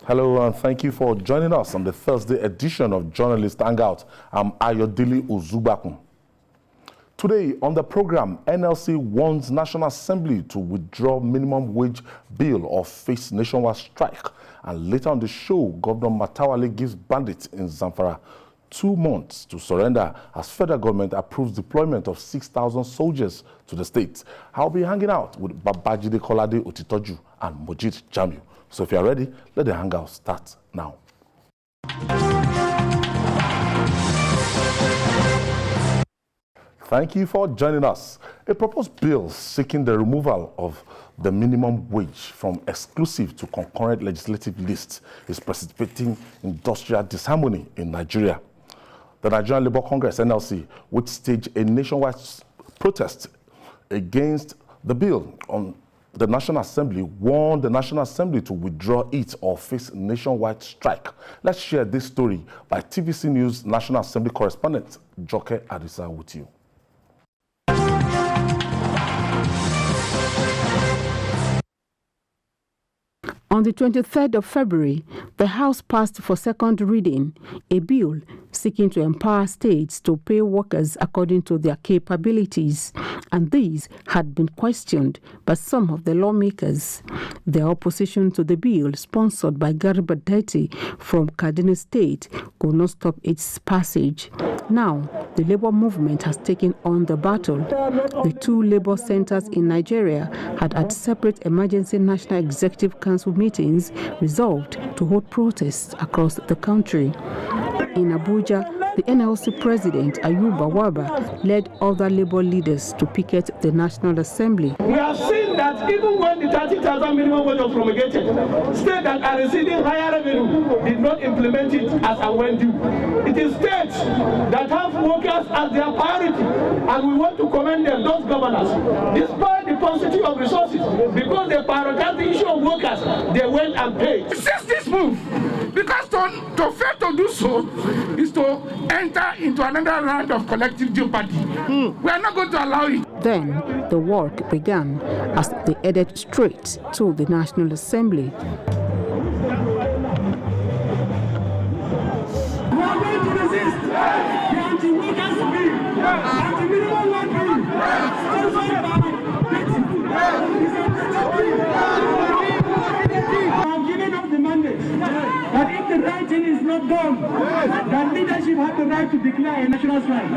Hello and thank you for joining us on the Thursday edition of Journalist Hangout. I'm Ayodele Ozubakun. Today on the program, NLC warns National Assembly to withdraw minimum wage bill or face nationwide strike. And later on the show, Governor Matawale gives bandits in Zamfara 2 months to surrender as federal government approves deployment of 6,000 soldiers to the state. I'll be hanging out with Babajide Kolade Otitoju and Mojid Jamiu. So if you are ready, let the hangout start now. Thank you for joining us. A proposed bill seeking the removal of the minimum wage from exclusive to concurrent legislative lists is precipitating industrial disharmony in Nigeria. The Nigerian Labour Congress, NLC, would stage a nationwide protest against the bill. On the National Assembly warned the National Assembly to withdraw it or face nationwide strike. Let's share this story by TVC News National Assembly correspondent Joke Adisa with you. On the 23rd of February, the House passed for second reading a bill seeking to empower states to pay workers according to their capabilities, and these had been questioned by some of the lawmakers. Their opposition to the bill, sponsored by Garba Deti from Kaduna State, could not stop its passage. Now, the labor movement has taken on the battle. The 2 labor centers in Nigeria had at separate emergency National Executive Council meetings resolved to hold protests across the country. In Abuja, the NLC president, Ayuba Waba, led other labor leaders to picket the National Assembly. We have seen that even when the 30,000 minimum wage was promulgated, states that are receiving higher revenue did not implement it as and when due. It is states that have workers as their priority, and we want to commend them, those governors. Despite the paucity of resources, because they prioritize the issue of workers, they went and paid. Resist this move, because to fail to do so is to enter into another round of collective jeopardy. We are not going to allow it. Then the work began as they headed straight to the National Assembly. We are going to resist the anti-workers bill, anti-minimum wage bill, sponsored by giving up the mandate that if the right thing is not done, that leadership has the right to declare a national strike.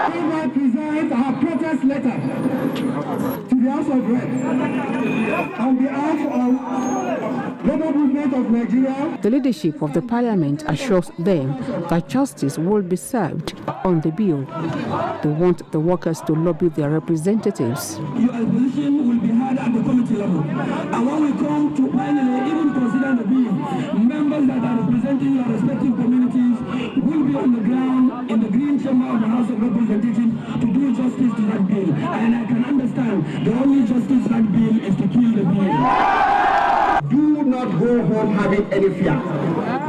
We present our protest letter to the House of Reps on behalf of Labour Movement of Nigeria. The leadership of the parliament assures them that justice will be served on the bill. They want the workers to lobby their representatives. Your opposition will be heard at the committee level. And when we come to finally even consider the bill, members that are representing your respective communities will be on the ground in the green chamber of the House of Representatives to do justice to that bill. And I can understand the only justice to that bill is to kill the bill. Do not go home having any fear.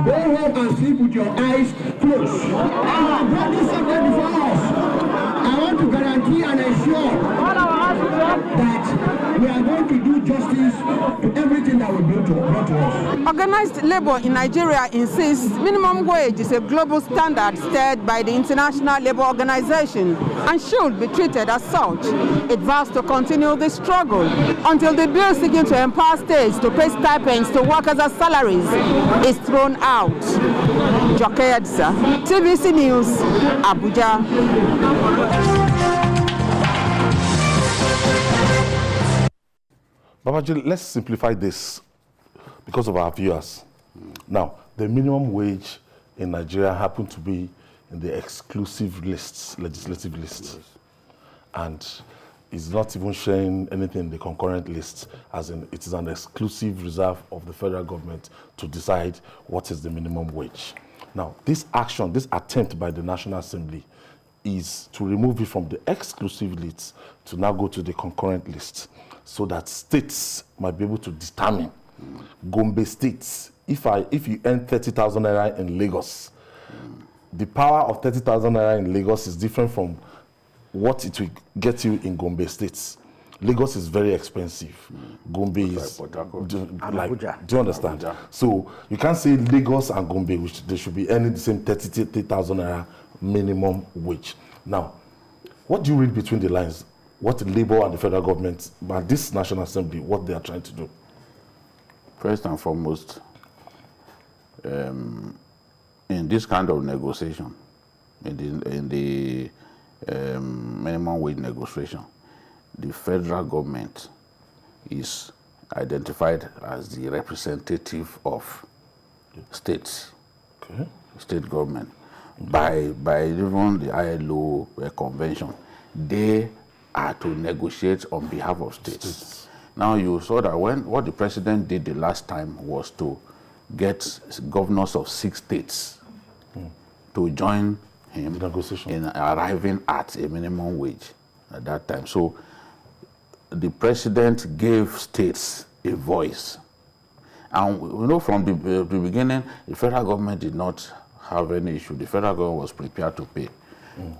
Go home and sleep with your eyes closed. I have brought this subject before us. I want to guarantee and ensure that we are going to do justice to everything that will be brought to us. Organized labor in Nigeria insists minimum wage is a global standard set by the International Labour Organization and should be treated as such. It vows to continue the struggle until the bill seeking to empower states to pay stipends to workers as salaries is thrown out. Joke Adisa, TVC News, Abuja. Babaji, let's simplify this because of our viewers. Now, the minimum wage in Nigeria happened to be in the exclusive lists, legislative lists. And is not even sharing anything in the concurrent list, as in it is an exclusive reserve of the federal government to decide what is the minimum wage. Now, this action, this attempt by the National Assembly is to remove it from the exclusive list to now go to the concurrent list so that states might be able to determine. Gombe states, if you earn 30,000 naira in Lagos, the power of 30,000 naira in Lagos is different from what it will get you in Gombe states. Lagos is very expensive. Gombe is do you understand? So you can't say Lagos and Gombe, which they should be earning the same 30,000 naira minimum wage. Now, what do you read between the lines? What the Labour and the federal government, but this National Assembly, what they are trying to do? First and foremost, in this kind of negotiation, in the minimum wage negotiation, the federal government is identified as the representative of states, state government, by even the ILO convention. They are to negotiate on behalf of states. Now you saw that what the president did the last time was to get governors of 6 states to join him in arriving at a minimum wage at that time. So the president gave states a voice. And you know, from the beginning, the federal government did not have any issue. The federal government was prepared to pay.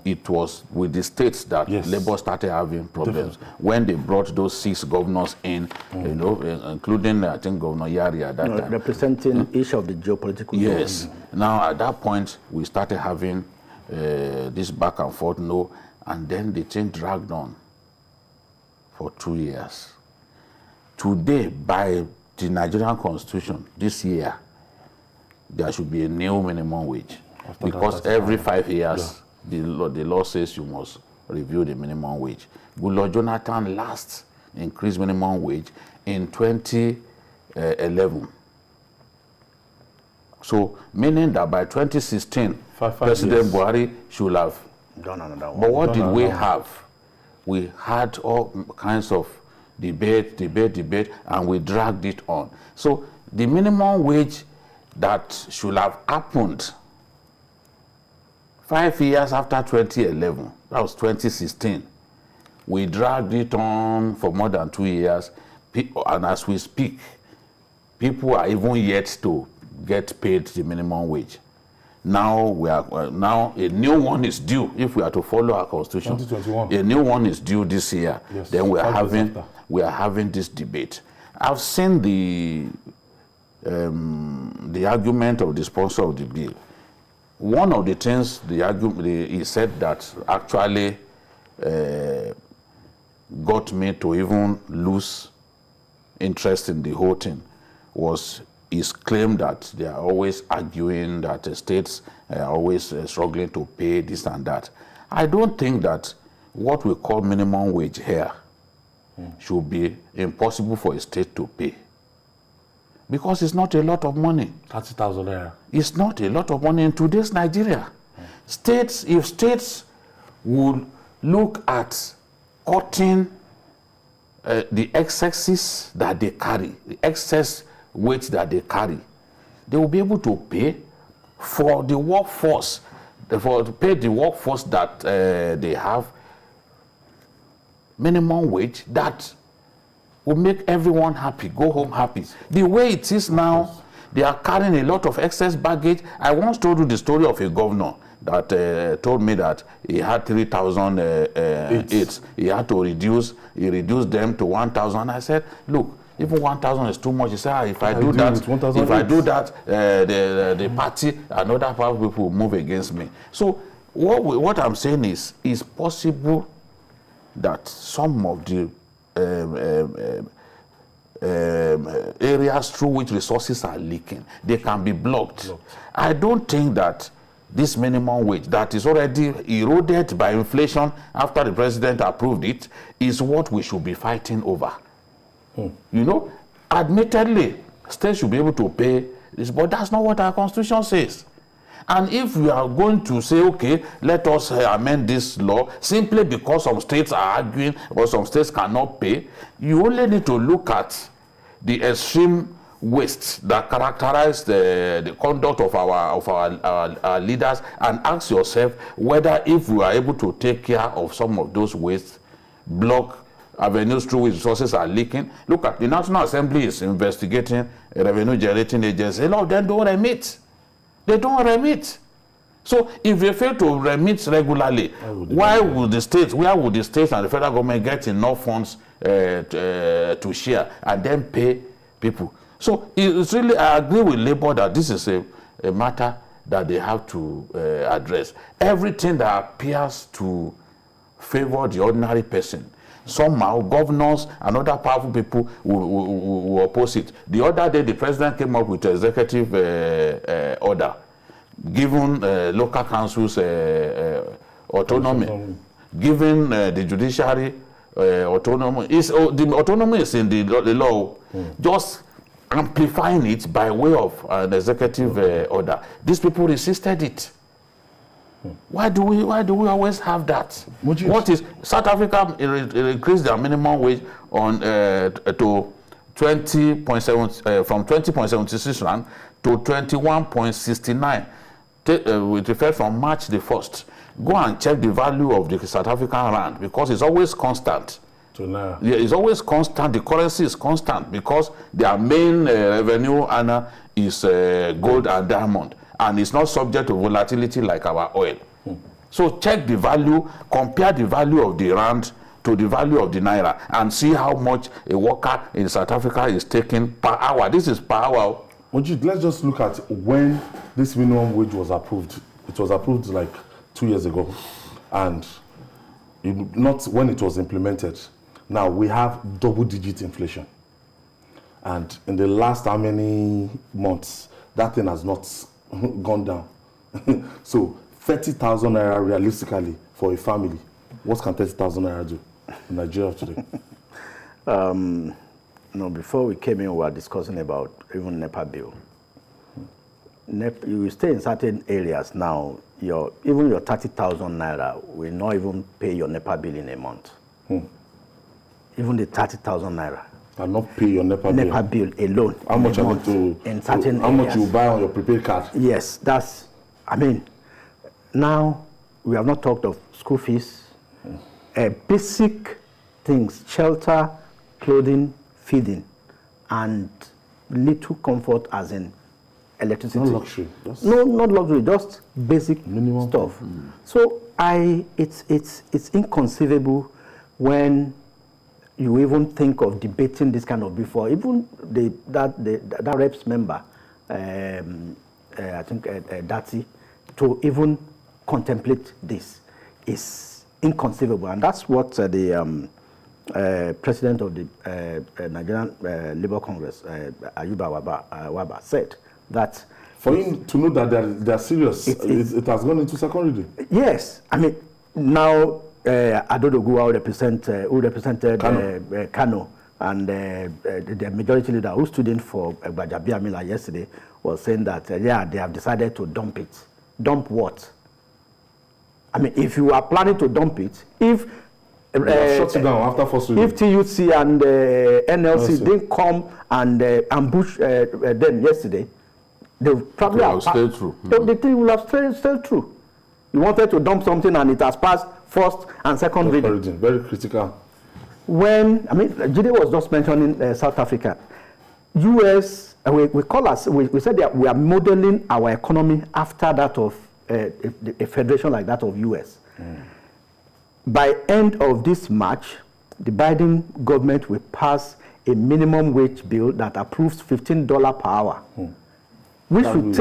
It was with the states that Labour started having problems. When they brought those 6 governors in, you know, including, I think, Governor Yari at that time. Representing each of the geopolitical zones. Now, at that point, we started having this back and forth, and then the thing dragged on for 2 years. Today, by the Nigerian Constitution, this year, there should be a new minimum wage. Because every 5 years, the law says you must review the minimum wage. Goodluck Jonathan last increased minimum wage in 2011. So, meaning that by 2016, President Buhari should have done another one. But what did we have? We had all kinds of debate, and we dragged it on. So, the minimum wage that should have happened 5 years after 2011, that was 2016, we dragged it on for more than 2 years, and as we speak, people are even yet to get paid the minimum wage. Now now a new one is due. If we are to follow our constitution, 2021. A new one is due this year. Yes, then we are having this debate. I've seen the argument of the sponsor of the bill. One of the things he said that actually got me to even lose interest in the whole thing was his claim that they are always arguing that states are always struggling to pay this and that. I don't think that what we call minimum wage here should be impossible for a state to pay. Because it's not a lot of money. 30,000 naira. It's not a lot of money in today's Nigeria. If states would look at cutting the excesses that they carry, the excess weight that they carry, they will be able to pay for the workforce, to pay the workforce that they have minimum wage that will make everyone happy, go home happy. The way it is now, they are carrying a lot of excess baggage. I once told you the story of a governor that told me that he had 3,000 aides. He had to reduced them to 1,000. I said, look, even 1,000 is too much. He said, if I do that, the party and other people will move against me. So what I'm saying is, it's possible that some of the areas through which resources are leaking, they can be blocked. I don't think that this minimum wage that is already eroded by inflation after the president approved it is what we should be fighting over. You know, admittedly, states should be able to pay this, but that's not what our constitution says. And if we are going to say, okay, let us amend this law simply because some states are arguing or some states cannot pay, you only need to look at the extreme waste that characterize the conduct of our leaders and ask yourself whether if we are able to take care of some of those wastes, block avenues through which resources are leaking. Look at the National Assembly is investigating a revenue generating agency. A lot of them don't remit. They don't remit. So if they fail to remit regularly, where would the states and the federal government get enough funds to share and then pay people? So it's really, I agree with Labour that this is a matter that they have to address. Everything that appears to favor the ordinary person, somehow governors and other powerful people will oppose it. The other day, the president came up with an executive order, giving local councils autonomy, giving the judiciary autonomy. The autonomy is in the law, just amplifying it by way of an executive order. These people resisted it. Why do we always have that? What is South Africa increased their minimum wage on to 20.7 from 20.76 rand to 21.69 with effect from March the 1st. Go and check the value of the South African rand, because it's always constant. So now, yeah, it's always constant. The currency is constant because their main revenue earner is gold and diamond, and it's not subject to volatility like our oil. So check the value, compare the value of the rand to the value of the naira, and see how much a worker in South Africa is taking per hour. This is per hour. Mojit, let's just look at when this minimum wage was approved. It was approved like 2 years ago, and not when it was implemented. Now we have double-digit inflation, and in the last how many months that thing has not gone down. So 30,000 naira realistically for a family, what can 30,000 naira do in Nigeria today? No, before we came in, we were discussing about even NEPA bill. You stay in certain areas now, even your 30,000 naira will not even pay your NEPA bill in a month. Even the 30,000 naira. Cannot pay your NEPA bill alone. How much are they in certain how areas. much you buy on your prepaid card? Yes, I mean, now we have not talked of school fees, basic things, shelter, clothing, feeding, and little comfort as in electricity. No luxury. No, not luxury, just basic minimum stuff. So it's inconceivable when you even think of debating this kind of before. Even that reps member, I think Dati, to even contemplate this is inconceivable, and that's what the president of the Nigerian Labour Congress, Ayuba Waba, said, that for him to know that they're serious, it has gone into secondary. Yes, I mean, now Adodogu, who represented Kano, and the majority leader who stood in for Gbajabiamila Mila yesterday was saying that, they have decided to dump it. Dump what? I mean, if you are planning to dump it, if shut it down after first reading. If TUC and NLC didn't come and ambush them yesterday, they probably have stayed through. The thing will have stayed through. You wanted to dump something and it has passed first and second reading. Very critical. When, I mean, Jide was just mentioning South Africa. US, we said that we are modeling our economy after that of a federation like that of US. By end of this March, the Biden government will pass a minimum wage bill that approves $15 per hour, which will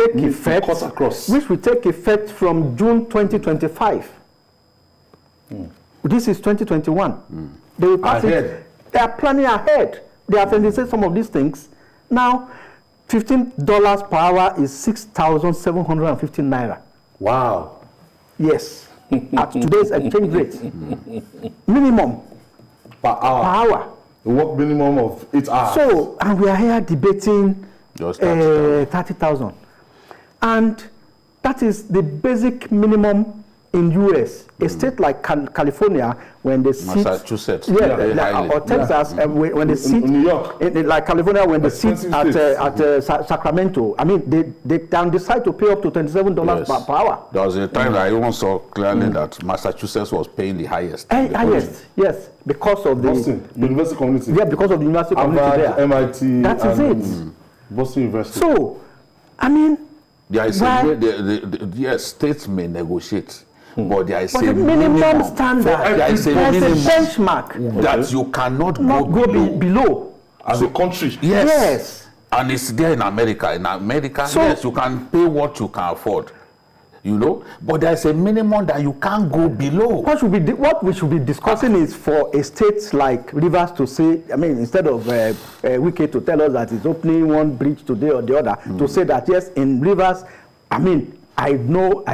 take effect from June 2025. This is 2021. They will pass it. They are planning ahead. They have said some of these things. Now, $15 per hour is 6,750 naira. Wow. Yes. At today's exchange rate. Minimum. Per hour. The work minimum of 8 hours. So, and we are here debating 30,000. And that is the basic minimum in US. A state like California, when they sit, Massachusetts, or Texas, when they sit, New York, like California, when they sit at Sacramento, I mean, they can decide to pay up to $27 per hour. There was a time that I even saw clearly that Massachusetts was paying the highest. Yes, because of the Boston University community. Yeah, because of the university community there. MIT. That is it. Boston University. So, I mean, There is a way, yes, states may negotiate, but there is a minimum standard. There is a minimum benchmark that you cannot not go below. As a country. Yes. And it's there in America. In America, so, yes, you can pay what you can afford. You know, but there's a minimum that you can't go below. What we should be discussing is for a state like Rivers to say, I mean, instead of Wike to tell us that it's opening one bridge today or the other, to say that yes, in Rivers, I mean, I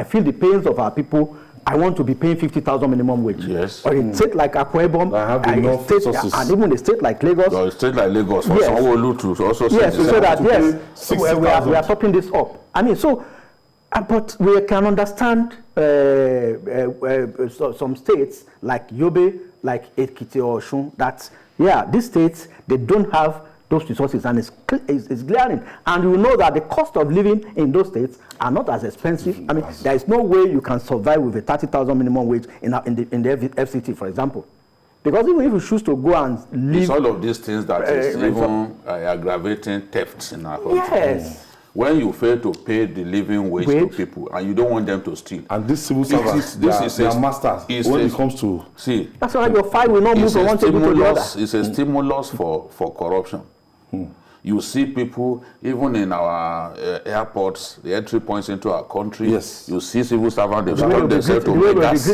feel the pains of our people. I want to be paying 50,000 minimum wage. Yes. Or a state like Akwa Ibom, and even a state like Lagos. Or a state like Lagos, for Sanwo-Olu to also say yes, so that yes, we are topping this up. I mean, so. But we can understand some states like Yobe, like Ekiti or Osun, that, these states, they don't have those resources, and it's glaring. And you know that the cost of living in those states are not as expensive. I mean, there is no way you can survive with a 30,000 minimum wage in the FCT, for example. Because even if you choose to go and live... It's all of these things that is even aggravating thefts in our country. Yes. When you fail to pay the living wage to people and you don't want them to steal. And these civil servants, they are masters when it comes to... See, that's why your file will not move from one table to the other. It's a stimulus for corruption. You see people, even in our airports, the entry points into our country, yes, you see civil servants, they turn themselves to beggars.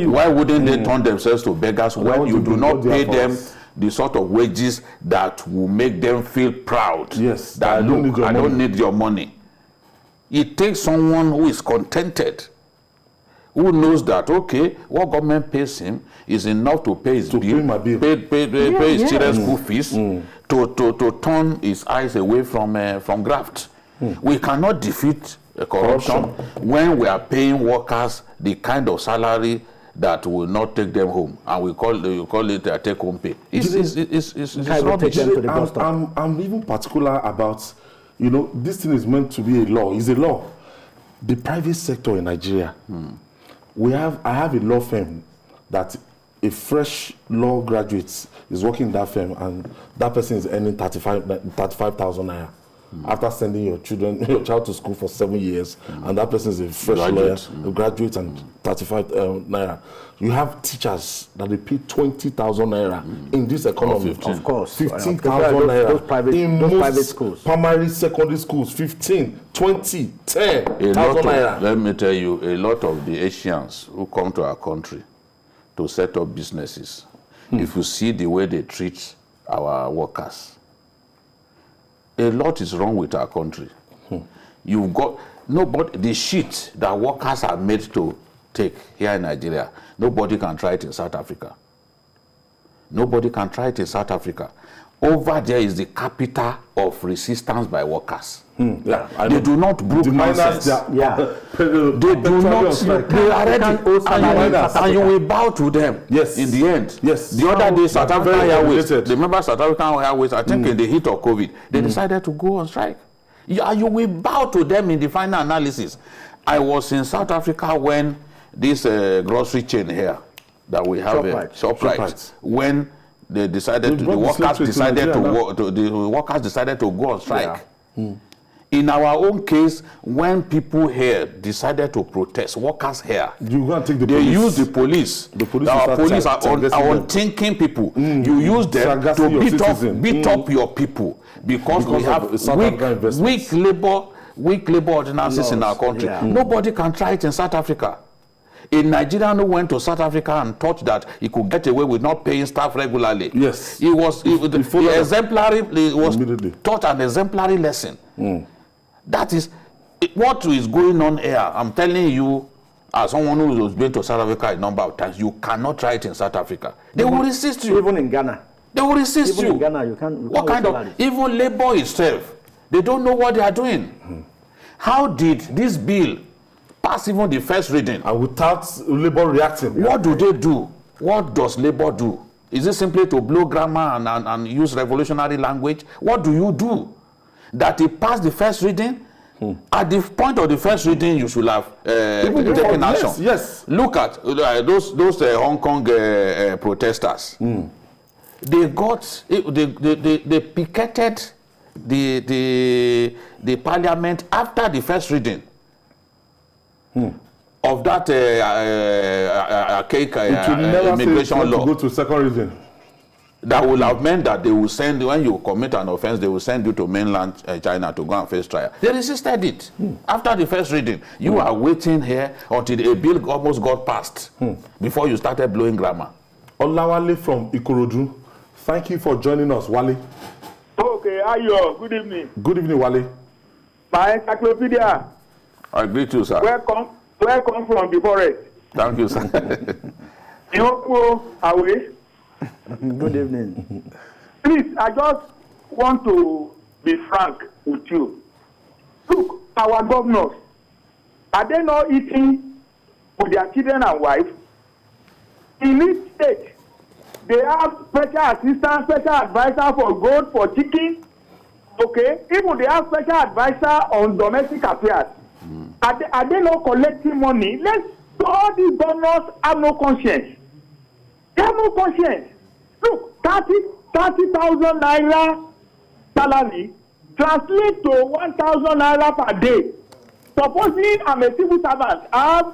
Why wouldn't they turn themselves to beggars when you do not pay them the sort of wages that will make them feel proud? Yes, that look, I don't need your money. It takes someone who is contented, who knows that, okay, what government pays him is enough to pay his bill, pay his children's school fees, to turn his eyes away from graft. We cannot defeat corruption when we are paying workers the kind of salary that will not take them home, and we call it a take-home pay. It's rubbish. I'm even particular about, this thing is meant to be a law. It's a law. The private sector in Nigeria, I have a law firm that a fresh law graduate is working in that firm, and that person is earning 35,000 naira. After sending your child to school for 7 years, and that person is a fresh lawyer, a graduate, and 35 naira. You have teachers that they pay 20,000 naira in this economy. Of course. 15,000 naira. Those private schools. Primary, secondary schools, 15, 20, 10,000 naira. Let me tell you, a lot of the Asians who come to our country to set up businesses, if you see the way they treat our workers, a lot is wrong with our country. You've got nobody, the shit that workers are made to take here in Nigeria, nobody can try it in South Africa. Nobody can try it in South Africa. Over there is the capital of resistance by workers. They do not brook nonsense. They do not. They are ready, and you will bow to them. Yes. In the end. Yes. The other day, South African Airways. Remember South African Airways? I think in the heat of COVID, they decided to go on strike. You will bow to them in the final analysis. I was in South Africa when this grocery chain here that we have ShopRite, when they decided the workers decided to go on strike. In our own case, when people here decided to protest, workers here, they use the police. Our police are unthinking people. You use them to beat up your people because we have weak labor ordinances in our country. Nobody can try it in South Africa. A Nigerian who went to South Africa and thought that he could get away with not paying staff regularly. Yes. He was taught an exemplary lesson. That is what is going on here. I'm telling you, as someone who has been to South Africa a number of times, you cannot try it in South Africa. They will resist you. Even in Ghana. They will resist you. In Ghana, you can't. What kind of, even labor itself, they don't know what they are doing. How did this bill pass even the first reading? And without labor reacting. What do they do? What does labor do? Is it simply to blow grammar and use revolutionary language? What do you do? That it passed the first reading? At the point of the first reading, you should have taken action. Yes. Look at those Hong Kong protesters. They picketed the parliament after the first reading of that immigration law. To go to second reading. That will have meant that they will send, when you commit an offense, they will send you to mainland China to go and face trial. They resisted it. After the first reading, you are waiting here until a bill almost got passed before you started blowing grammar. Olawale from Ikorodu, thank you for joining us, Wale. Okay, Ayo, good evening. Good evening, Wale. My encyclopedia. I greet you, sir. Welcome from the forest. Thank you, sir. Away. Good evening. Please, I just want to be frank with you. Look, our governors, are they not eating with their children and wives? In each state, they have special assistant, special advisor for goat, for chicken. Okay? Even they have special advisor on domestic affairs. Are they not collecting money? All these governors have no conscience. They have no conscience. Look, 30,000 naira salary translate to 1,000 naira per day. Supposing I'm a civil servant, I have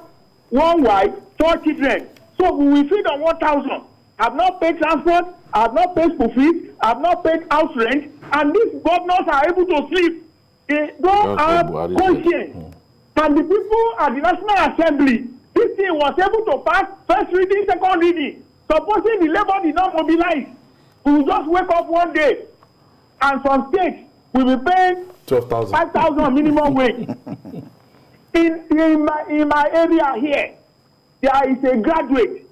one wife, 4 children. So we will feed on 1,000. I've not paid transport, I've not paid school fees, I've not paid house rent, and these governors are able to sleep. They don't have conscience. And the people at the National Assembly, this thing was able to pass first reading, second reading. Supposing the labor did not mobilize, we will just wake up one day and some states will be paying 12,000. 5,000 minimum wage. in my area here, there is a graduate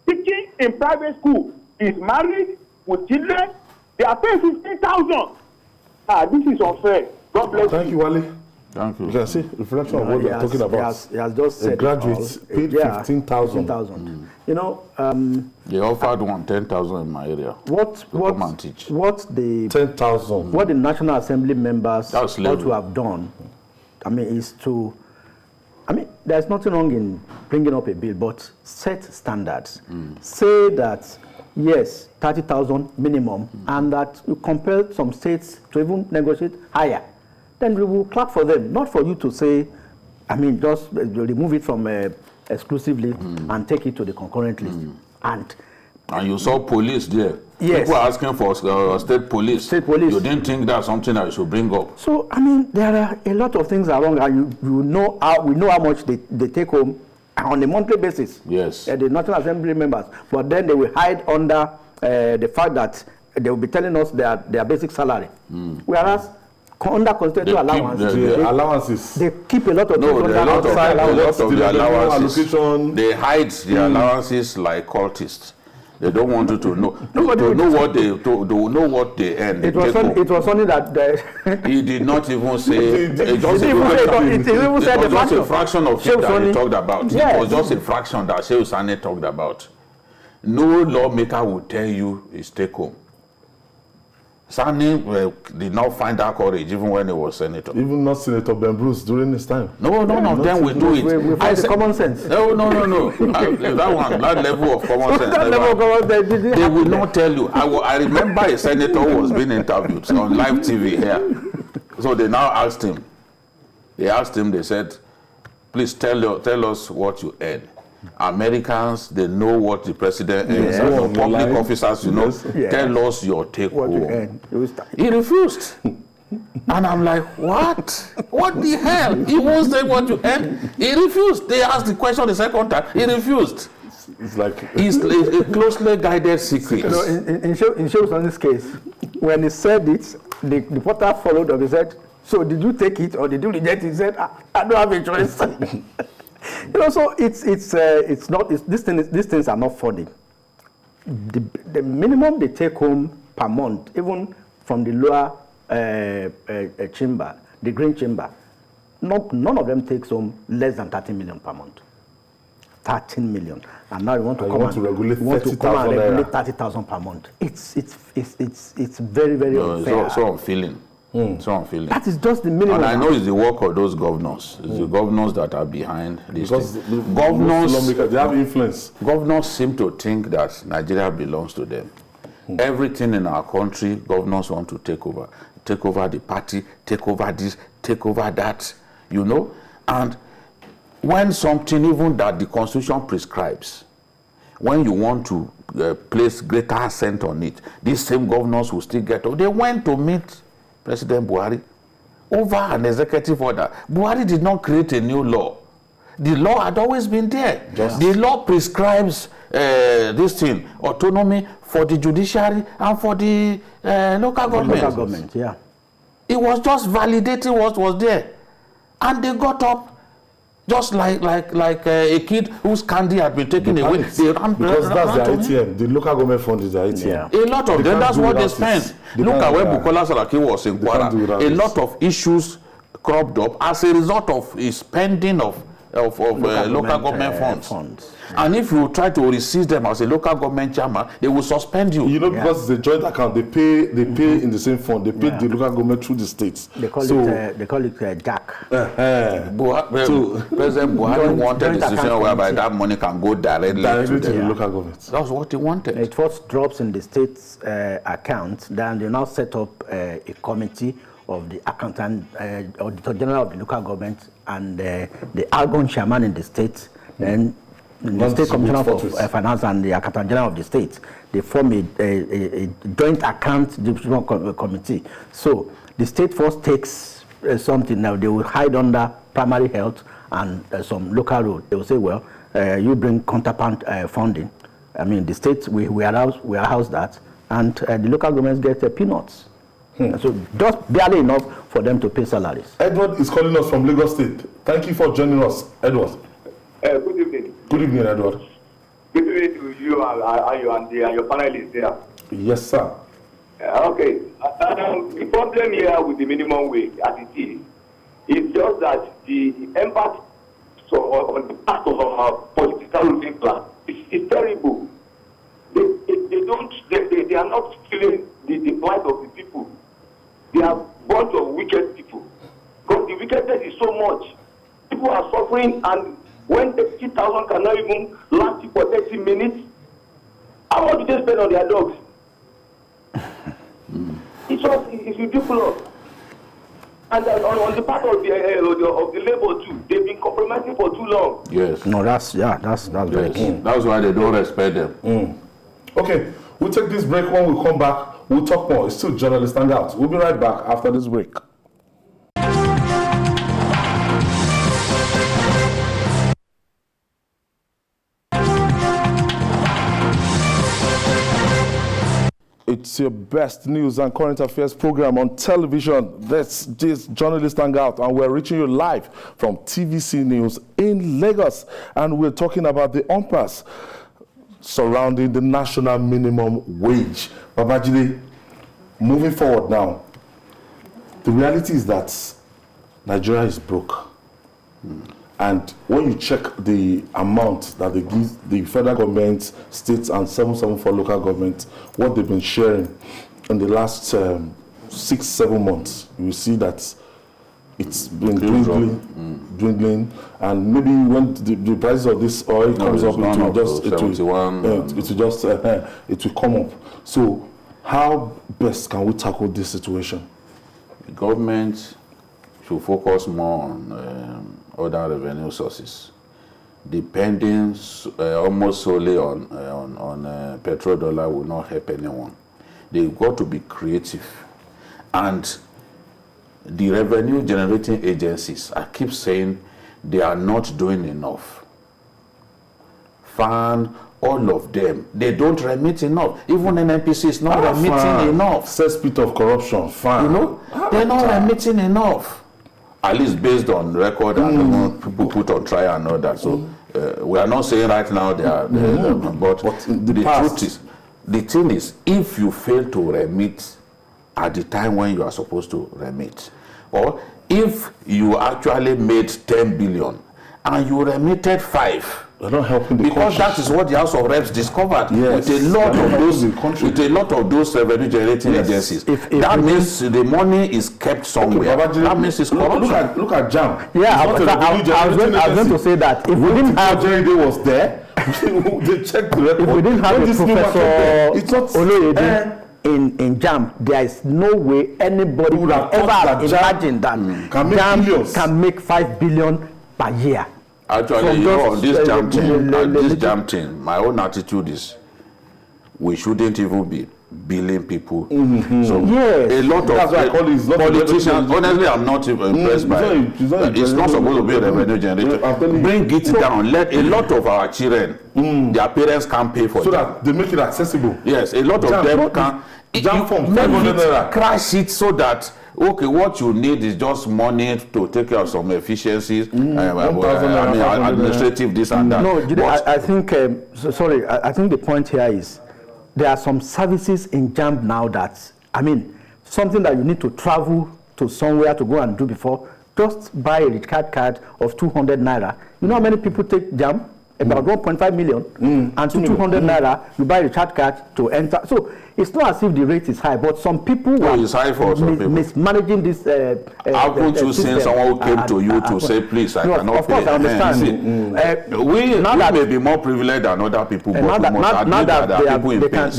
teaching in private school. He's married with children. They are paying 15,000. This is unfair. God bless you. Thank you, Wale. Thank you. You can see reflection of what we are talking about. He has just said a graduate paid 15,000. You know, they offered 10,000 in my area. What the 10,000. What the National Assembly members ought slavery. to have done, I mean, is to, I mean, there's nothing wrong in bringing up a bill, but set standards. Say that yes, 30,000 minimum, and that you compel some states to even negotiate higher. Then we will clap for them, not for you to say, I mean, just remove it from exclusive list and take it to the concurrent list. And you saw police there. Yes. People are asking for state police. State police. You didn't think that's something that you should bring up. So, I mean, there are a lot of things are wrong, and we know how much they take home on a monthly basis. Yes. The National Assembly members. But then they will hide under the fact that they will be telling us their basic salary. Whereas, under constitutional allowances, they keep a lot of things under the allowances. They hide the allowances like cultists. They don't want you to know. To know what they earn. It was only that he did not even say. It was just a fraction of it that he talked about. Yes. It was just a fraction that Shehu Sane talked about. No lawmaker will tell you his take home. Sani did not find that courage even when he was senator. Even not Senator Ben Bruce during his time. No, none of them will do it. We find the common sense. No. That level of common sense. They will not tell you. I remember a senator who was being interviewed on live TV here. So they now asked him. They said, please tell us what you earn. Americans, they know what the president earns. Public officers, tell us your take home. He refused. And I'm like, what? What the hell? He won't say what you earn. He refused. They asked the question the second time. He refused. It's like it's a closely guided secret. In Shew's case, when he said it, the reporter followed up. He said, so did you take it or did you reject it? He said, I don't have a choice. So these things are not funny. The minimum they take home per month, even from the lower chamber, the green chamber, none of them takes home less than 30 million per month. 13 million, and now you want to regulate 30,000 per month. It's very, very unfair. So I'm feeling. So I'm feeling. That is just the minimum. And I know it's the work of those governors. It's the governors that are behind this. Because governors, they have influence. Governors seem to think that Nigeria belongs to them. Everything in our country, governors want to take over. take over the party, take over this, take over that, you know. And when something even that the Constitution prescribes, when you want to place greater accent on it, these same governors will still get up. They went to meet President Buhari over an executive order. Buhari did not create a new law. The law had always been there. Yes. The law prescribes this thing, autonomy for the judiciary and for the local government. Local government, yeah. It was just validating what was there. And they got up just like a kid whose candy had been taken away. They ran, because that's their ATM. The local government fund is their ATM. Yeah. A lot of them, that's what they spent. Look at where Bukola Saraki was in Kwara. A lot of issues cropped up as a result of his spending of local government funds. And if you try to resist them as a local government chairman, they will suspend you. You know, because it's a joint account, they pay in the same fund. They pay the local government through the states. They call it Jack. President Buhari wanted a decision whereby that money can go directly to the local government. That's what he wanted. It first drops in the state's account. Then they now set up a committee of the accountant, Auditor General of the local government, and the Argon chairman in the state, then the State Commissioner for Finance and the Accountant General of the state. They form a joint account distribution committee. So the state first takes something. Now they will hide under primary health and some local road. They will say, well, you bring counterpart funding. I mean, the state we house that, and the local governments get peanuts. So just barely enough for them to pay salaries. Edward is calling us from Lagos State. Thank you for joining us, Edward. Good evening. Good evening, Edward. Good evening to you and your panelists there. Yes, sir. Okay. The problem here with the minimum wage, as it is just that the impact on the part of our political ruling class is terrible. They are not feeling the plight of the people. They are a bunch of wicked people. Because the wickedness is so much. People are suffering, and when 30,000 cannot even last you for 30 minutes, how much do they spend on their dogs? It's ridiculous. And on the part of the labor too, they've been compromising for too long. Yes. No, that's very key. That's why they don't respect them. Okay, we'll take this break. When we come back, we'll talk more. It's still Journalist Hangout. We'll be right back after this break. It's your best news and current affairs program on television. That's this Journalist Hangout, and we're reaching you live from TVC News in Lagos. And we're talking about the impasse surrounding the national minimum wage. Babajide, moving forward now, the reality is that Nigeria is broke. And when you check the amount that they give the federal government, states, and 774 local government, what they've been sharing in the last 6-7 months, you will see that it's been dwindling, and maybe when the price of this oil comes up, it will come up. So, how best can we tackle this situation? The government should focus more on other revenue sources. Depending almost solely on petrodollar will not help anyone. They've got to be creative, and the revenue generating agencies, I keep saying, they are not doing enough. FAN, all of them, they don't remit enough. Even NNPC is not remitting enough. Cesspit of corruption, FAN. You know, they're not remitting enough. At least based on record and people put on trial and all that. So we are not saying right now they are, but the truth is, the thing is, if you fail to remit at the time when you are supposed to remit, or if you actually made 10 billion and you remitted 5, they're not helping the because that is what the House of Reps discovered. Yes. With a lot of those revenue generating agencies. If that means the money is kept somewhere. Okay, that means it's corruption. Look at JAM. Yeah, I was going to say that if we didn't have Jerry was there, they checked the record. If we didn't have a Professor Oloyede in JAM, there is no way anybody would have ever imagined that JAM can make 5 billion per year. Actually, you know, on this JAM thing, my own attitude is we shouldn't even be billing people. So a lot of politicians, honestly, I'm not impressed by it. It's not supposed to be a revenue generator. Bring it down. Let a lot of our children, their parents can't pay for so that they make it accessible. Yes, a lot of them can. Crash it so that okay, what you need is just money to take care of some efficiencies, administrative this and that. No, I think sorry, I think the point here is there are some services in JAM now that, I mean, something that you need to travel to somewhere to go and do before, just buy a recharge card of 200 naira. You know how many people take JAM? About 1.5 million. And 200 naira, you buy a recharge card to enter. So it's not as if the rate is high, but some people are mismanaging this. How could you send someone who came to you to say, please, I cannot pay? Of course, I understand. We may be more privileged than other people, but now that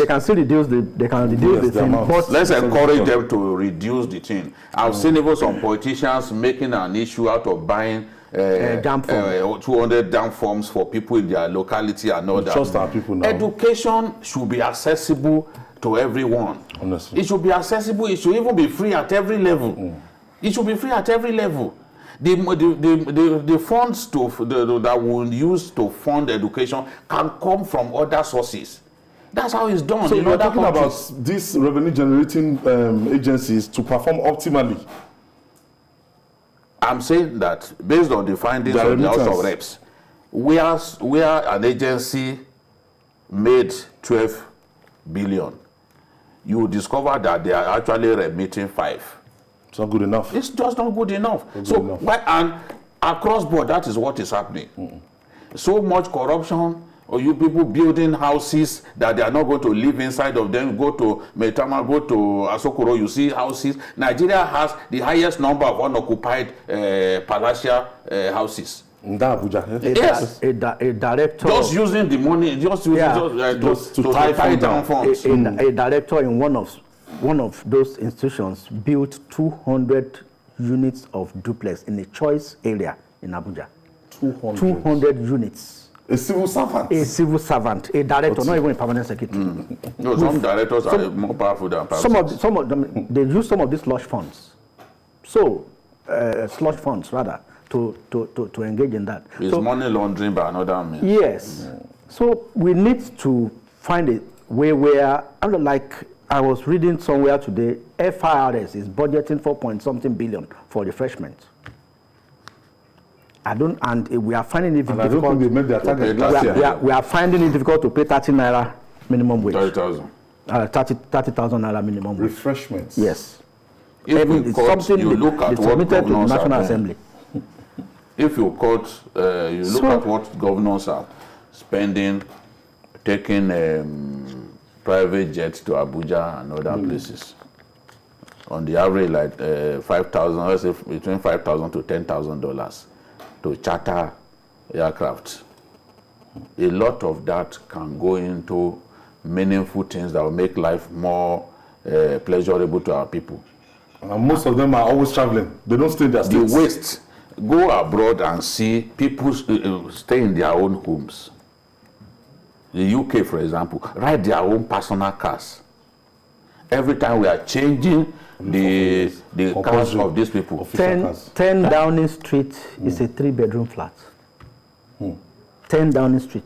they can still reduce the thing. But let's encourage them to reduce the thing. I've seen even some politicians making an issue out of buying 200 JAM forms for people in their locality and all that. Trust our people now. Education should be accessible to everyone. Honestly. It should be accessible. It should even be free at every level. It should be free at every level. The funds that we'll use to fund education can come from other sources. That's how it's done. So you're talking about these revenue generating agencies to perform optimally. I'm saying that based on the findings of the House of Reps, where an agency made 12 billion, you discover that they are actually remitting 5. It's not good enough. It's just not good enough. And across board, that is what is happening. So much corruption, or you people building houses that they are not going to live inside of them. Go to Metama, go to Asokoro, you see houses. Nigeria has the highest number of unoccupied palatial houses. Yes. A director. Just using the money, to tie down funds. A director in one of those institutions built 200 units of duplex in a choice area in Abuja. 200 units. A civil servant. A civil servant, a director, not even a permanent secretary. No, some directors are more powerful than permanent. Some of them, they use some of these slush funds. So, slush funds rather, to engage in that. It's money laundering by another means. Yes. So we need to find a way where, like I was reading somewhere today, FIRS is budgeting 4-point-something billion for refreshment. And we are finding it difficult. I don't think they made their target last year. We are finding it difficult to pay 30 naira minimum wage. 30,000. 30,000 naira minimum wage. Refreshments. Yes. If you look at what governors to National Assembly. If you look at what governors are spending, taking private jets to Abuja and other places, on the average, like 5,000, let's say between $5,000 to $10,000 to charter aircraft. A lot of that can go into meaningful things that will make life more pleasurable to our people. And most of them are always traveling. They don't stay in their states. The West, go abroad and see people stay in their own homes. The UK, for example, ride their own personal cars. Every time we are changing the cars of these people. 10 Downing Street is a 3-bedroom flat. 10 Downing Street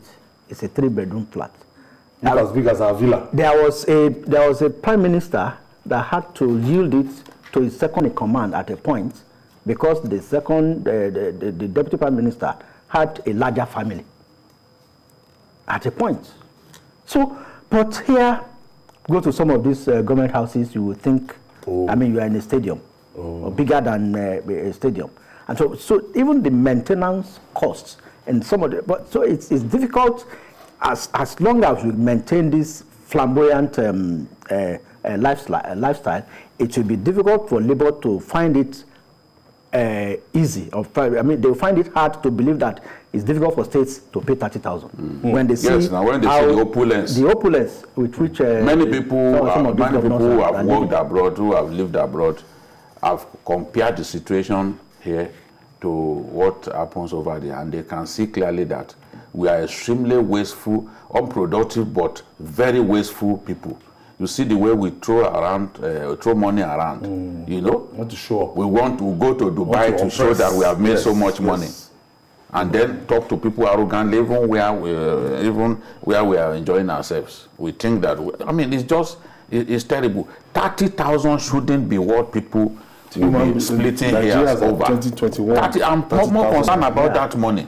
is a 3-bedroom flat. Not as big as our villa. There was a prime minister that had to yield it to his second in command at a point because the deputy prime minister had a larger family at a point. So, but here, go to some of these government houses, you would think, I mean, you are in a stadium, or bigger than a stadium. And so even the maintenance costs and some of the, but so it's difficult as long as we maintain this flamboyant lifestyle, it will be difficult for labor to find it easy. I mean, they find it hard to believe that it's difficult for states to pay 30,000 when they see now when they see the opulence with which many people who have worked abroad, who have lived abroad, have compared the situation here to what happens over there, and they can see clearly that we are extremely wasteful, unproductive, but very wasteful people. You see the way we throw money around, you know? Want to show up. We want to go to Dubai to show that we have made so much money. And then talk to people arrogantly, even where we are enjoying ourselves. We think that, it's terrible. 30,000 shouldn't be what people will be splitting hairs over. 2021. I'm more concerned about that money.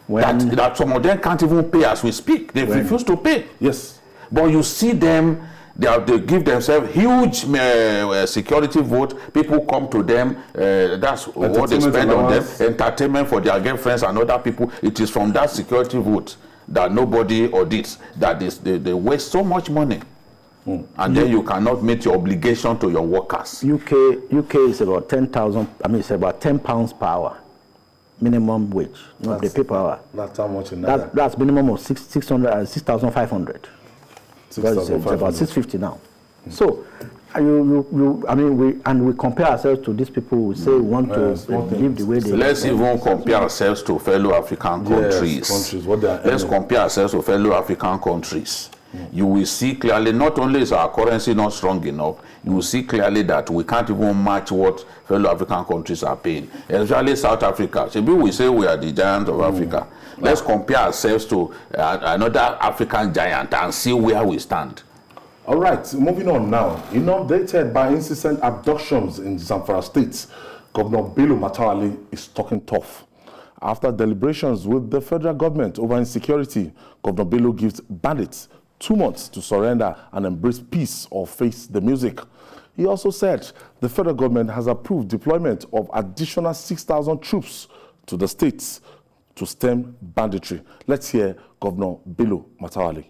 That some of them can't even pay as we speak. They refuse to pay. Yes. But you see them, they give themselves huge security vote. People come to them. That's what they spend on them. Entertainment for their girlfriends and other people. It is from that security vote that nobody audits. That they waste so much money. And then you cannot meet your obligation to your workers. UK is about 10,000. it's about £10 per hour. Minimum wage. They pay per hour. That's how much in that's minimum of 6,500. It's about 650 now. So, we compare ourselves to these people who say we want to live the way they. Let's even compare ourselves to fellow African countries. Let's compare ourselves to fellow African countries. You will see clearly, not only is our currency not strong enough, you will see clearly that we can't even match what fellow African countries are paying, especially South Africa. Maybe we say we are the giants of Africa. Let's compare ourselves to another African giant and see where we stand. All right, moving on now. Inundated by incessant abductions in Zamfara State, Governor Bello Matawalle is talking tough. After deliberations with the federal government over insecurity, Governor Bello gives bandits 2 months to surrender and embrace peace or face the music. He also said the federal government has approved deployment of additional 6,000 troops to the states to stem banditry. Let's hear Governor Bello Matawalle.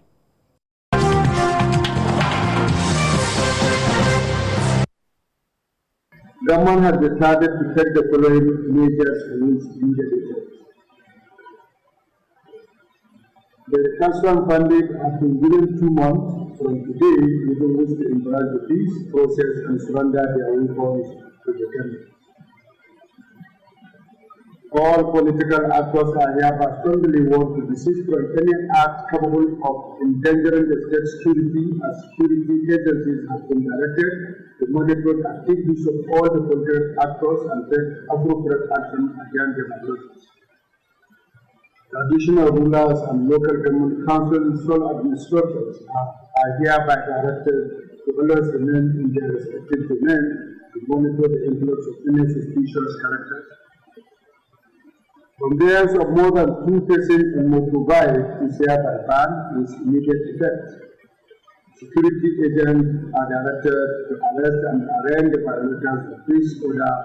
Government has decided to take the following measures against individuals. The Kaswan bandit has been given 2 months from today within which to embrace the peace process and surrender their weapons to the government. All political actors are hereby strongly warned to desist from any act capable of endangering the state security, as security agencies have been directed to monitor the activities of all the political actors and take appropriate action against the violations. Traditional rulers and local government council and sole administrators are hereby directed to always remain in their respective domain to monitor the influx of any suspicious characters. Conveyance of more than 2 persons in motorbike is hereby banned with immediate effect. Security agents are directed to arrest and arraign the violators of this order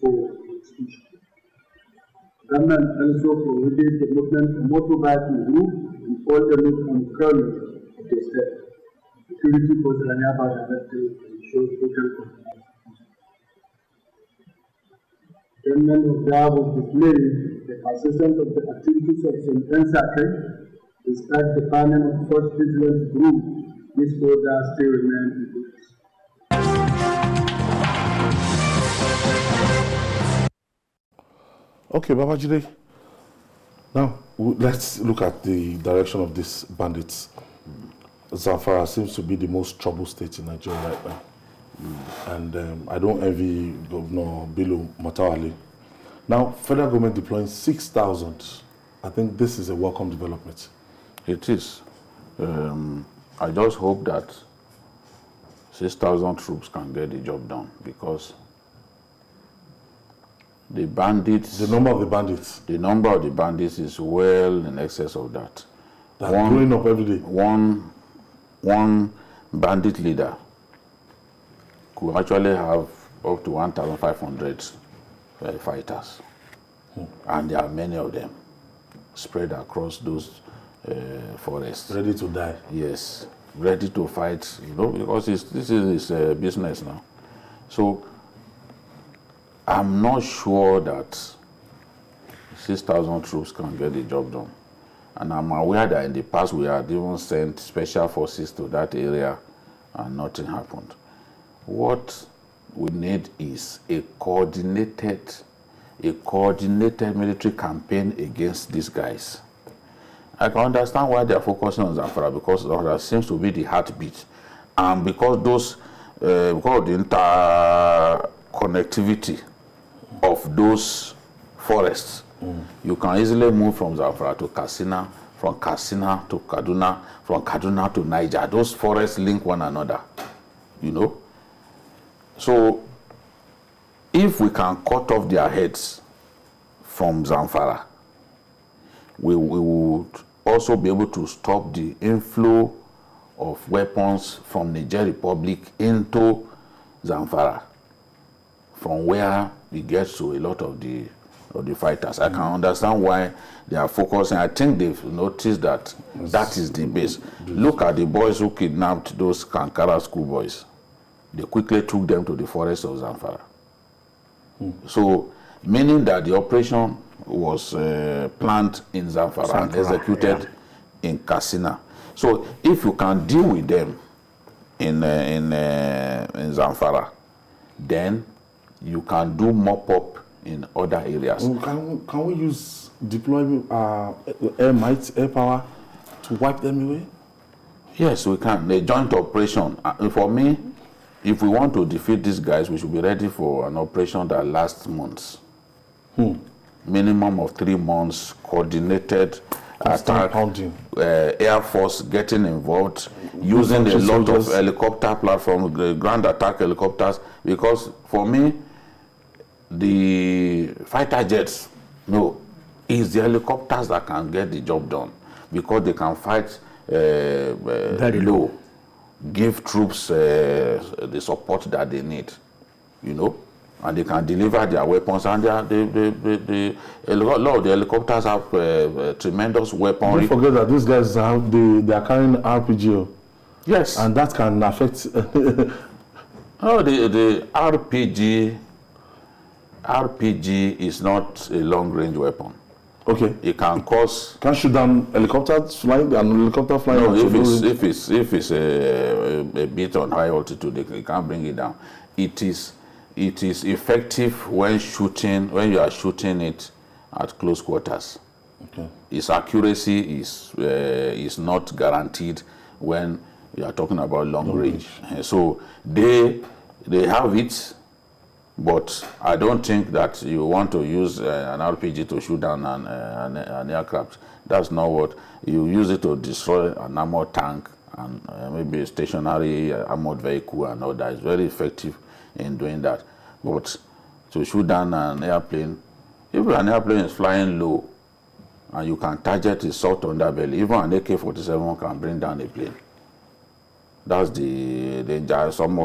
for execution. Government also prohibits the movement of motorbike in group in all the routes on current of the state. Security forces are hereby directed to ensure total compliance. Government observes with dismay the persistence of the activities of some insecurity. Despite the banning of such vigilant group, this order still remains in place. Okay, Babajide. Now, let's look at the direction of these bandits. Zamfara seems to be the most troubled state in Nigeria right now. And I don't envy Governor Bello Matawalle. Now, federal government deploying 6,000. I think this is a welcome development. It is. I just hope that 6,000 troops can get the job done, because the bandits... The number of the bandits? The number of the bandits is well in excess of that. They're growing up every day. One bandit leader could actually have up to 1,500 fighters. And there are many of them spread across those forests. Ready to die. Yes, ready to fight, because this is his business now. So I'm not sure that 6,000 troops can get the job done. And I'm aware that in the past we had even sent special forces to that area and nothing happened. What we need is a coordinated military campaign against these guys. I can understand why they are focusing on Zamfara, because that seems to be the heartbeat. And because because of the interconnectivity of those forests, you can easily move from Zamfara to Katsina, from Katsina to Kaduna, from Kaduna to Niger. Those forests link one another, you know. So if we can cut off their heads from Zamfara, we would also be able to stop the inflow of weapons from Niger Republic into Zamfara, from where it gets to a lot of the fighters. I can understand why they are focusing. I think they've noticed that that is the base. Look at the boys who kidnapped those Kankara schoolboys. They quickly took them to the forest of Zamfara. So, meaning that the operation was planned in Zamfara and executed in Katsina. So, if you can deal with them in Zamfara, then you can do mop-up in other areas. Can we use deployment air might, air power to wipe them away? Yes, we can. The joint operation. For me, if we want to defeat these guys, we should be ready for an operation that lasts months. Minimum of 3 months, coordinated attack, Air Force getting involved, using a lot of helicopter platforms, ground attack helicopters, because for me, the fighter jets, no, it's the helicopters that can get the job done, because they can fight very low, give troops the support that they need, you know, and they can deliver their weapons. And a lot of the helicopters have tremendous weaponry. Don't forget that these guys they are carrying RPG. Yes, and that can affect. Oh, the RPG is not a long-range weapon. Okay. It can cause. Can shoot down helicopters flying and helicopter flying. No, if it's a bit on high altitude, they can't bring it down. It is effective when you are shooting it at close quarters. Okay. Its accuracy is not guaranteed when you are talking about long range. So they have it. But I don't think that you want to use an RPG to shoot down an aircraft. That's not what you use it to destroy an armored tank and maybe a stationary armored vehicle and all that. It's very effective in doing that. But to shoot down an airplane, if an airplane is flying low and you can target its soft underbelly, even an AK-47 can bring down a plane. That's the danger. Some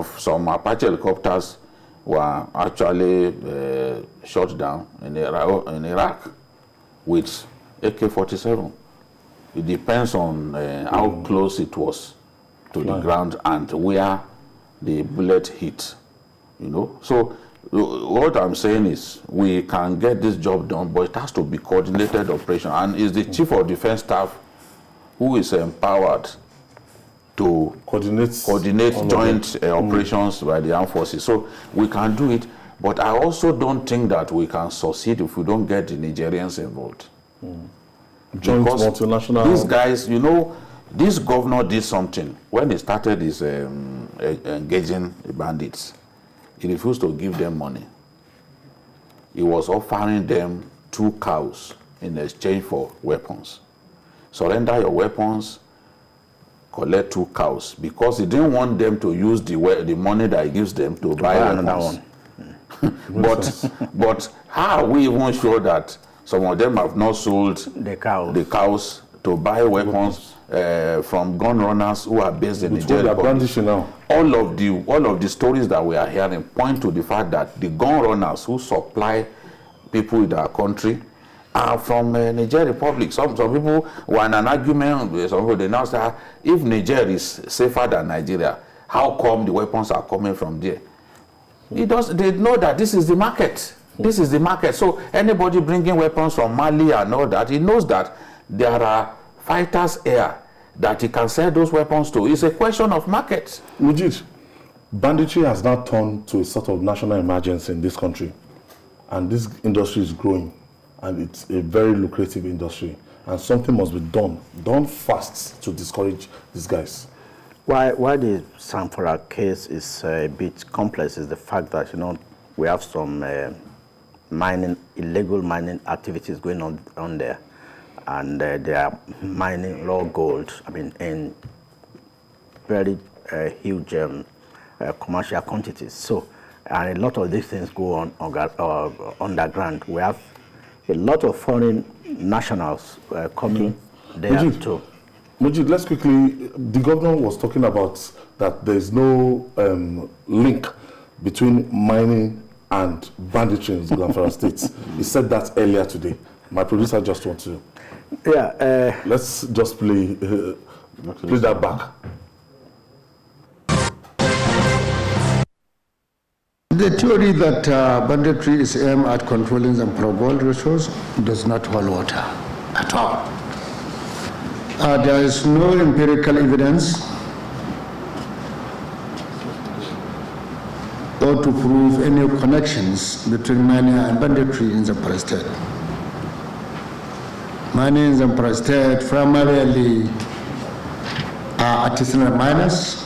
Apache helicopters were actually shot down in Iraq with AK-47. It depends on how close it was to the ground and where the bullet hit, you know. So what I'm saying is we can get this job done, but it has to be coordinated operation. And it's the Chief of Defense Staff who is empowered to coordinate joint operations by the armed forces. So we can do it, but I also don't think that we can succeed if we don't get the Nigerians involved. Joint multinational. These guys, you know, this governor did something. When he started his engaging the bandits, he refused to give them money. He was offering them 2 cows in exchange for weapons. Surrender your weapons, collect 2 cows, because he didn't want them to use the money that he gives them to buy another one. but how are we even sure that some of them have not sold the cows to buy weapons from gun runners who are based in Nigeria? All of the stories that we are hearing point to the fact that the gun runners who supply people in our country are from Niger Republic. Some people were in an argument. Some people, they now say, if Niger is safer than Nigeria, how come the weapons are coming from there? They know that this is the market. This is the market. So anybody bringing weapons from Mali and all that, he knows that there are fighters here that he can sell those weapons to. It's a question of market. Mujid, banditry has now turned to a sort of national emergency in this country. And this industry is growing. And it's a very lucrative industry. And something must be done fast to discourage these guys. Why the Zamfara case is a bit complex is the fact that, we have some illegal mining activities going on there. And they are mining raw gold, in very huge commercial quantities. So, and a lot of these things go on underground. We have a lot of foreign nationals coming there too. Mujid, let's quickly, the governor was talking about that there is no link between mining and banditry in Zamfara State. He said that earlier today. My producer just wants to... Yeah. Let's just play that back. The theory that banditry is aimed at controlling the gold resource does not hold water at all. There is no empirical evidence or to prove any connections between mining and banditry in the Zamfara State. Mining in the Zamfara State primarily are artisanal miners,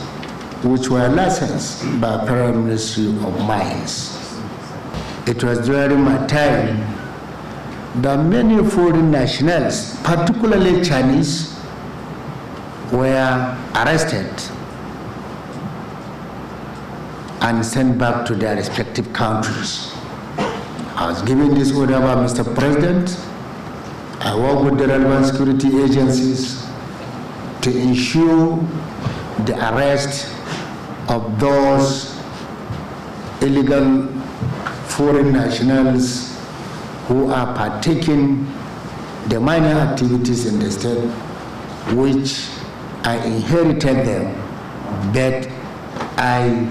which were licensed by Federal Ministry of Mines. It was during my time that many foreign nationals, particularly Chinese, were arrested and sent back to their respective countries. I was given this order by Mr. President. I work with the relevant security agencies to ensure the arrest of those illegal foreign nationals who are partaking the mining activities in the state, which I inherited them, but I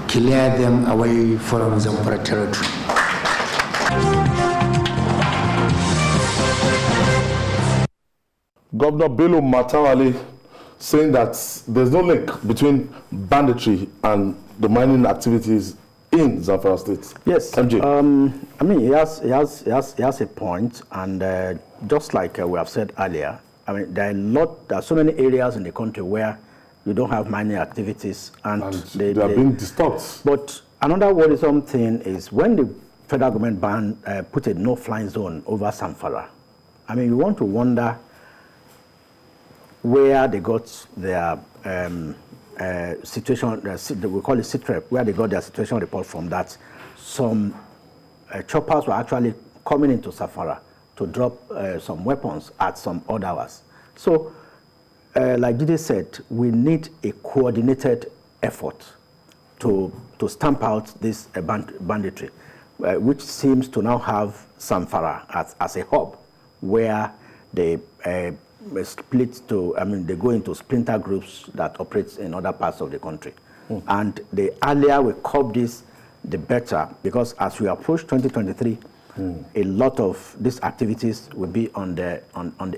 cleared them away from Zamfara territory. Governor Bello Matawale saying that there's no link between banditry and the mining activities in Zamfara State. Yes, MJ. he has a point, and just like we have said earlier, there are so many areas in the country where you don't have mining activities, and they are being disturbed. But another worrisome thing is when the federal government put a no-fly zone over Zamfara. You want to wonder where they got their situation, we call it SITREP, where they got their situation report from, that some choppers were actually coming into Zamfara to drop some weapons at some odd hours. So, like Didi said, we need a coordinated effort to stamp out this banditry, which seems to now have Zamfara as a hub where they split to, they go into splinter groups that operate in other parts of the country. And the earlier we curb this, the better, because as we approach 2023, a lot of these activities will be on the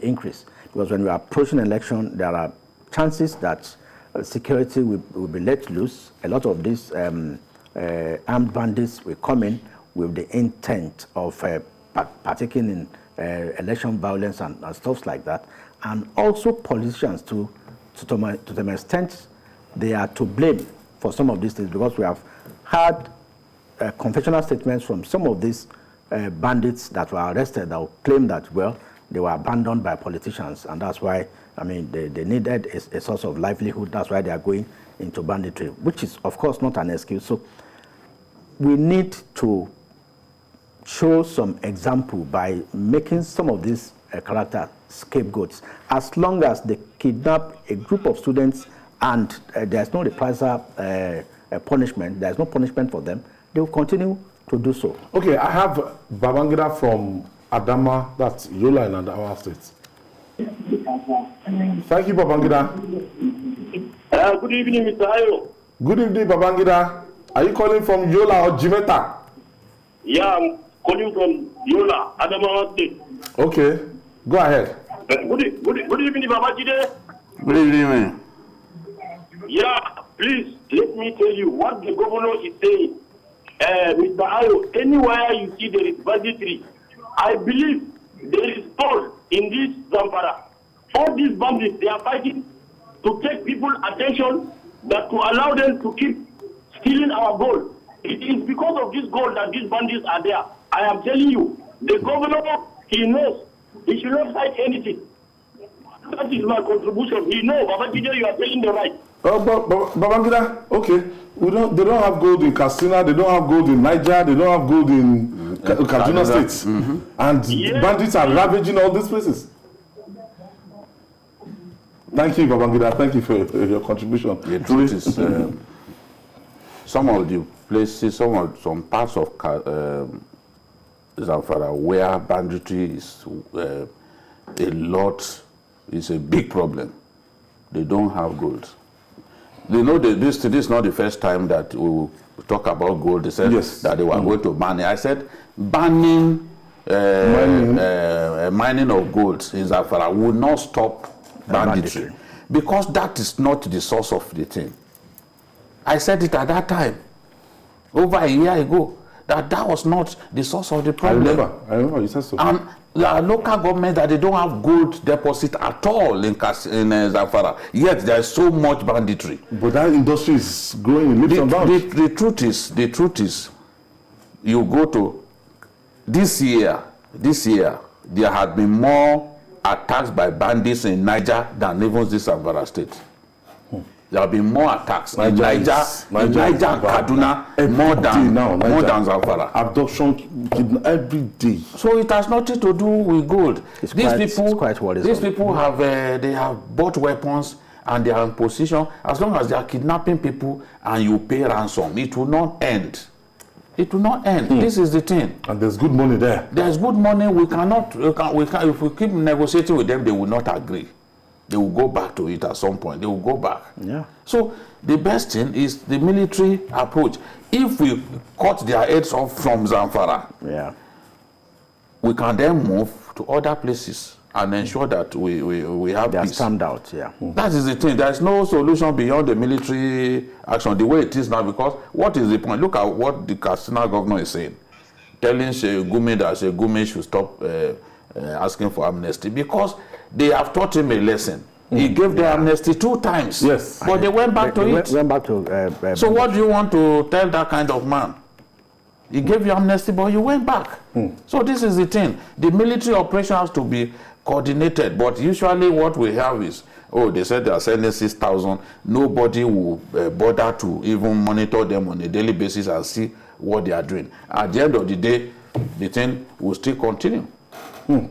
increase. Because when we are approaching election, there are chances that security will be let loose. A lot of these armed bandits will come in with the intent of partaking in election violence and stuff like that. And also politicians to some extent, they are to blame for some of these things, because we have had confessional statements from some of these bandits that were arrested that claim that, well, they were abandoned by politicians, and that's why, they needed a source of livelihood. That's why they are going into banditry, which is, of course, not an excuse. So we need to show some example by making some of these character scapegoats. As long as they kidnap a group of students and there's no reprisal punishment, there's no punishment for them, they will continue to do so. Okay, I have Babangida from Adama, that's Yola in Adama State. Thank you, Babangida. Good evening, Mr. Ayo. Good evening, Babangida. Are you calling from Yola or Jimeta? Yeah, I'm calling from Yola, Adamawa State. Okay, go ahead. Good evening, Babajide. Good evening, man. Yeah, please, let me tell you what the governor is saying. Mr. Ayo, anywhere you see there is banditry, I believe there is toll in this Zamfara. All these bandits, they are fighting to take people's attention, that to allow them to keep stealing our gold. It is because of this gold that these bandits are there. I am telling you, the governor, he knows. He should not fight anything. That is my contribution. He knows. Babangida, you are telling the right. Babangida, okay. They don't have gold in Katsina. They don't have gold in Niger. They don't have gold in Kaduna State. And bandits are ravaging all these places. Thank you, Babangida. Thank you for your contribution. The truth is, some of the places, some parts of Zamfara where banditry is a big problem. They don't have gold. They know that this is not the first time that we talk about gold. They said that they were going to ban it. I said banning mining of gold in Zamfara will not stop banditry, because that is not the source of the thing. I said it at that time, over a year ago, that was not the source of the problem. I remember you said so. And the local government that they don't have gold deposit at all in Zamfara, yet there is so much banditry. But that industry is growing in leaps and bounds. The truth is, you go to this year, there had been more attacks by bandits in Niger than even this Zamfara state. There have been more attacks in Niger, Kaduna, more than Zamfara. Abduction, kidnapping every day. So it has nothing to do with gold. These people have they have bought weapons and they are in position. As long as they are kidnapping people and you pay ransom, it will not end. It will not end. This is the thing. And there's good money there. There's good money. We can. If we keep negotiating with them, they will not agree. They will go back to it at some point. They will go back. Yeah. So the best thing is the military approach. If we cut their heads off from Zamfara, we can then move to other places and ensure that we have they are peace. stamped out. Yeah. That is the thing. There is no solution beyond the military action the way it is now. Because what is the point? Look at what the Katsina governor is saying, telling Gumi that Gumi should stop asking for amnesty, because they have taught him a lesson. He gave the amnesty 2 times. Yes. But they went back to it. Went back to. So what do you want to tell that kind of man? He gave you amnesty, but you went back. So this is the thing. The military operation has to be coordinated. But usually what we have is, they said they are sending 6,000. Nobody will bother to even monitor them on a daily basis and see what they are doing. At the end of the day, the thing will still continue. I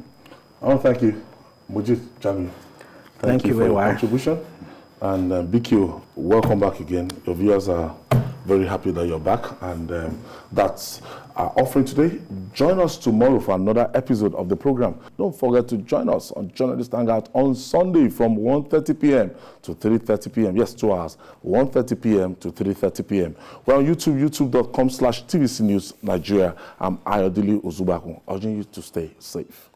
want to thank you, Mujit Jami. Thank you for your contribution. And BQ, welcome back again. Your viewers are very happy that you're back. And that's our offering today. Join us tomorrow for another episode of the program. Don't forget to join us on Journalist Hangout on Sunday from 1:30 p.m. to 3:30 p.m. Yes, 2 hours. 1:30 p.m. to 3:30 p.m. We're on YouTube, youtube.com/TVC News Nigeria. I'm Ayodele Ozubakun, urging you to stay safe.